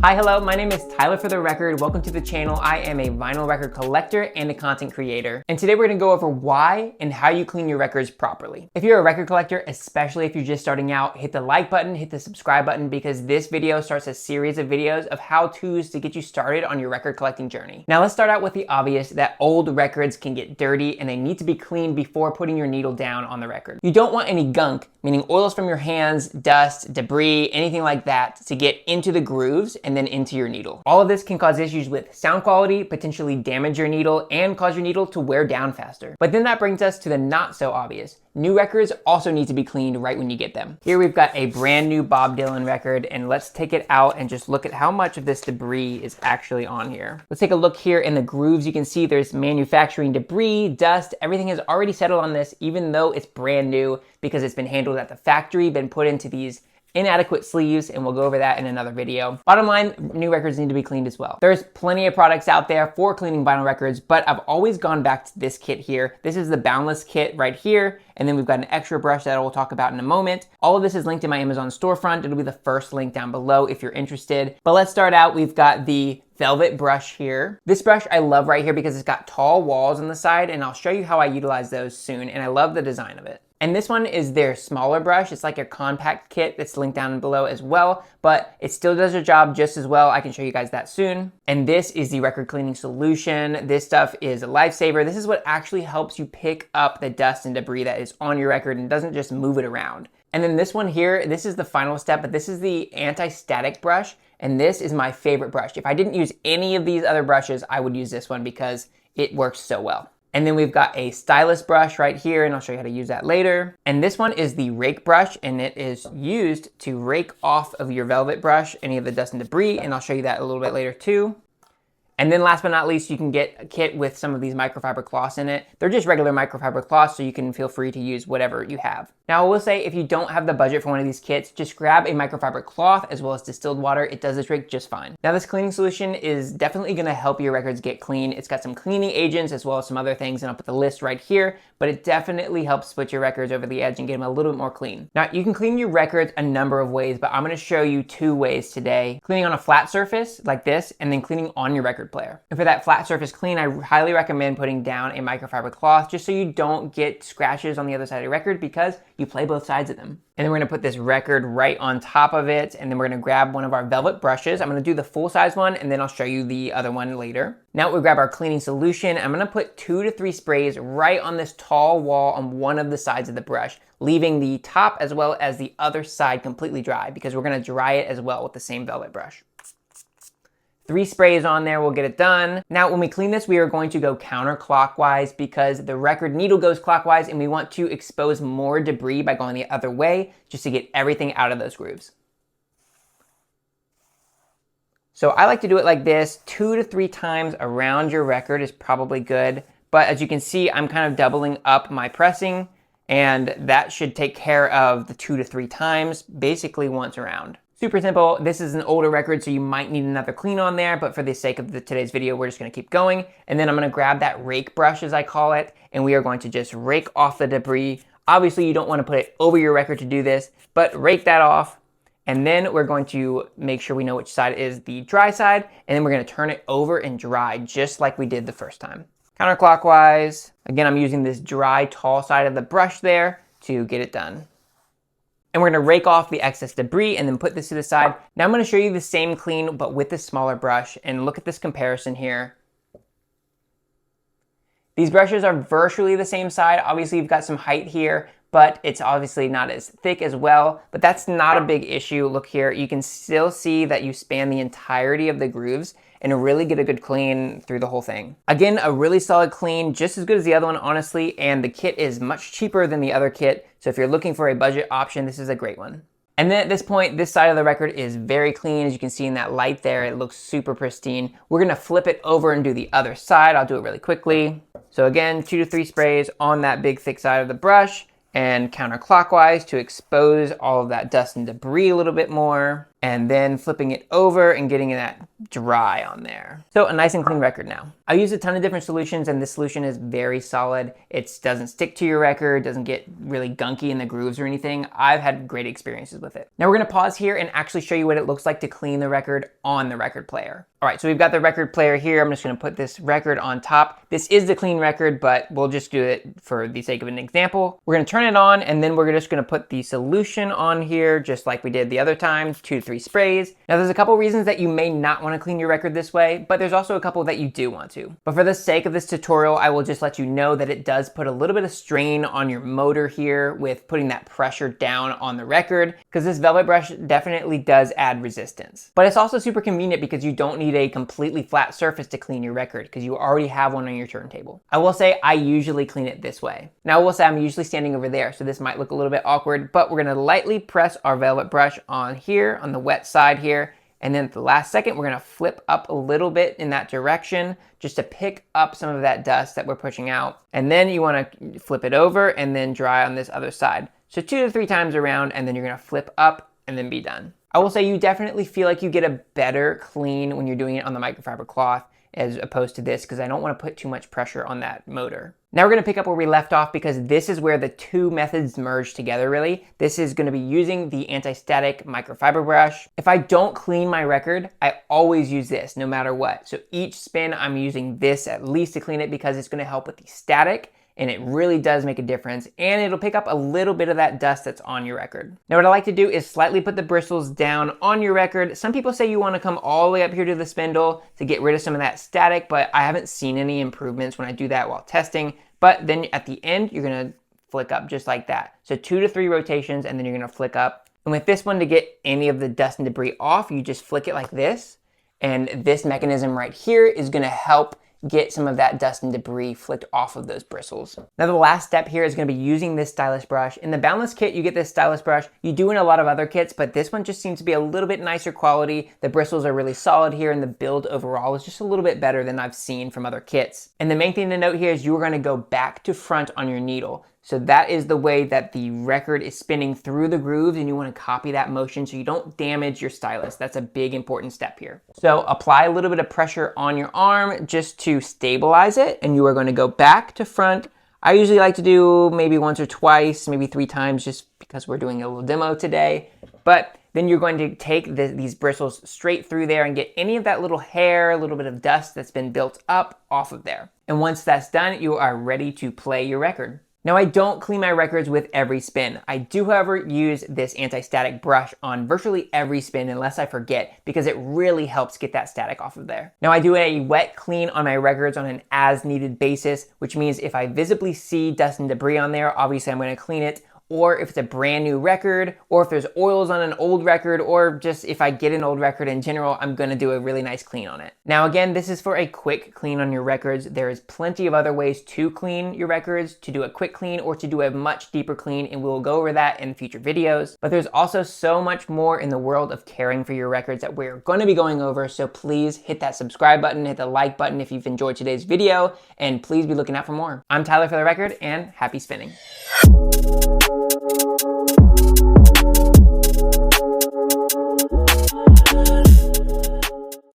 Hi, hello, my name is Tyler for the record. Welcome to the channel. I am a vinyl record collector and a content creator. And today we're gonna go over why and how you clean your records properly. If you're a record collector, especially if you're just starting out, hit the like button, hit the subscribe button, because this video starts a series of videos of how-tos to get you started on your record collecting journey. Now let's start out with the obvious, that old records can get dirty and they need to be cleaned before putting your needle down on the record. You don't want any gunk, meaning oils from your hands, dust, debris, anything like that, to get into the grooves and then into your needle. All of this can cause issues with sound quality, potentially damage your needle, and cause your needle to wear down faster. But then that brings us to the not so obvious. New records also need to be cleaned right when you get them. Here we've got a brand new Bob Dylan record, and let's take it out and just look at how much of this debris is actually on here. Let's take a look here in the grooves. You can see there's manufacturing debris, dust, everything has already settled on this, even though it's brand new, because it's been handled at the factory, been put into these inadequate sleeves, and we'll go over that in another video. Bottom line, new records need to be cleaned as well. There's plenty of products out there for cleaning vinyl records, but I've always gone back to this kit here. This is the Boundless kit right here, and then we've got an extra brush that we'll talk about in a moment. All of this is linked in my Amazon storefront. It'll be the first link down below if you're interested. But let's start out. We've got the Velvet brush here. This brush I love right here because it's got tall walls on the side, and I'll show you how I utilize those soon, and I love the design of it. And this one is their smaller brush. It's like a compact kit that's linked down below as well, but it still does the job just as well. I can show you guys that soon. And this is the record cleaning solution. This stuff is a lifesaver. This is what actually helps you pick up the dust and debris that is on your record and doesn't just move it around. And then this one here, this is the final step, but this is the anti-static brush. And this is my favorite brush. If I didn't use any of these other brushes, I would use this one because it works so well. And then we've got a stylus brush right here, and I'll show you how to use that later. And this one is the rake brush, and it is used to rake off of your velvet brush any of the dust and debris, and I'll show you that a little bit later too. And then last but not least, you can get a kit with some of these microfiber cloths in it. They're just regular microfiber cloths, so you can feel free to use whatever you have. Now I will say, if you don't have the budget for one of these kits, just grab a microfiber cloth as well as distilled water. It does the trick just fine. Now this cleaning solution is definitely gonna help your records get clean. It's got some cleaning agents as well as some other things, and I'll put the list right here, but it definitely helps put your records over the edge and get them a little bit more clean. Now you can clean your records a number of ways, but I'm gonna show you two ways today. Cleaning on a flat surface like this, and then cleaning on your record player. And for that flat surface clean, I highly recommend putting down a microfiber cloth just so you don't get scratches on the other side of your record, because you play both sides of them. And then we're gonna put this record right on top of it, and then we're gonna grab one of our velvet brushes. I'm gonna do the full size one, and then I'll show you the other one later. Now we grab our cleaning solution. I'm gonna put 2 to 3 sprays right on this tall wall on one of the sides of the brush, leaving the top as well as the other side completely dry, because we're gonna dry it as well with the same velvet brush. 3 sprays on there will get it done. Now, when we clean this, we are going to go counterclockwise because the record needle goes clockwise, and we want to expose more debris by going the other way just to get everything out of those grooves. So I like to do it like this. 2 to 3 times around your record is probably good. But as you can see, I'm kind of doubling up my pressing, and that should take care of the 2 to 3 times, basically once around. Super simple. This is an older record, so you might need another clean on there, but for the sake of today's video, we're just gonna keep going. And then I'm gonna grab that rake brush, as I call it, and we are going to just rake off the debris. Obviously, you don't wanna put it over your record to do this, but rake that off. And then we're going to make sure we know which side is the dry side, and then we're gonna turn it over and dry, just like we did the first time. Counterclockwise. Again, I'm using this dry, tall side of the brush there to get it done. And we're gonna rake off the excess debris and then put this to the side. Now I'm gonna show you the same clean, but with this smaller brush, and look at this comparison here. These brushes are virtually the same side. Obviously you've got some height here, but it's obviously not as thick as well, but that's not a big issue. Look here, you can still see that you span the entirety of the grooves and really get a good clean through the whole thing. Again, a really solid clean, just as good as the other one, honestly, and the kit is much cheaper than the other kit, so if you're looking for a budget option, this is a great one. And then at this point, this side of the record is very clean. As you can see in that light there, it looks super pristine. We're gonna flip it over and do the other side. I'll do it really quickly. So again, 2 to 3 sprays on that big thick side of the brush, and counterclockwise to expose all of that dust and debris a little bit more, and then flipping it over and getting that dry on there. So a nice and clean record now. I use a ton of different solutions and this solution is very solid. It doesn't stick to your record, doesn't get really gunky in the grooves or anything. I've had great experiences with it. Now we're gonna pause here and actually show you what it looks like to clean the record on the record player. All right, so we've got the record player here. I'm just gonna put this record on top. This is the clean record, but we'll just do it for the sake of an example. We're gonna turn it on and then we're just gonna put the solution on here just like we did the other times, 2 to 3 sprays. Now there's a couple reasons that you may not wanna clean your record this way, but there's also a couple that you do want to. But for the sake of this tutorial, I will just let you know that it does put a little bit of strain on your motor here with putting that pressure down on the record, because this velvet brush definitely does add resistance. But it's also super convenient because you don't need a completely flat surface to clean your record because you already have one on your turntable. I will say I usually clean it this way. Now I will say I'm usually standing over there, so this might look a little bit awkward, but we're gonna lightly press our velvet brush on here, on the wet side here, and then at the last second, we're gonna flip up a little bit in that direction just to pick up some of that dust that we're pushing out. And then you wanna flip it over and then dry on this other side. So 2 to 3 times around, and then you're gonna flip up and then be done. I will say you definitely feel like you get a better clean when you're doing it on the microfiber cloth as opposed to this, because I don't want to put too much pressure on that motor. Now we're going to pick up where we left off because this is where the two methods merge together really. This is going to be using the anti-static microfiber brush. If I don't clean my record, I always use this no matter what. So each spin I'm using this at least to clean it because it's going to help with the static. And it really does make a difference, and it'll pick up a little bit of that dust that's on your record. Now what I like to do is slightly put the bristles down on your record. Some people say you want to come all the way up here to the spindle to get rid of some of that static, but I haven't seen any improvements when I do that while testing. But then at the end, you're gonna flick up just like that. So 2 to 3 rotations, and then you're gonna flick up. And with this one, to get any of the dust and debris off, you just flick it like this. And this mechanism right here is gonna help get some of that dust and debris flicked off of those bristles. Now the last step here is going to be using this stylus brush. In the Boundless kit, you get this stylus brush. You do in a lot of other kits, but this one just seems to be a little bit nicer quality. The bristles are really solid here, and the build overall is just a little bit better than I've seen from other kits. And the main thing to note here is you are going to go back to front on your needle. So that is the way that the record is spinning through the grooves, and you want to copy that motion so you don't damage your stylus. That's a big important step here. So apply a little bit of pressure on your arm just to stabilize it, and you are going to go back to front. I usually like to do maybe once or twice, maybe 3 times, just because we're doing a little demo today. But then you're going to take these bristles straight through there and get any of that little hair, a little bit of dust that's been built up off of there. And once that's done, you are ready to play your record. Now I don't clean my records with every spin. I do, however, use this anti-static brush on virtually every spin unless I forget, because it really helps get that static off of there. Now I do a wet clean on my records on an as needed basis, which means if I visibly see dust and debris on there, obviously I'm going to clean it. Or if it's a brand new record, or if there's oils on an old record, or just if I get an old record in general, I'm gonna do a really nice clean on it. Now again, this is for a quick clean on your records. There is plenty of other ways to clean your records, to do a quick clean or to do a much deeper clean, and we'll go over that in future videos. But there's also so much more in the world of caring for your records that we're gonna be going over, so please hit that subscribe button, hit the like button if you've enjoyed today's video, and please be looking out for more. I'm Tyler for the record, and happy spinning.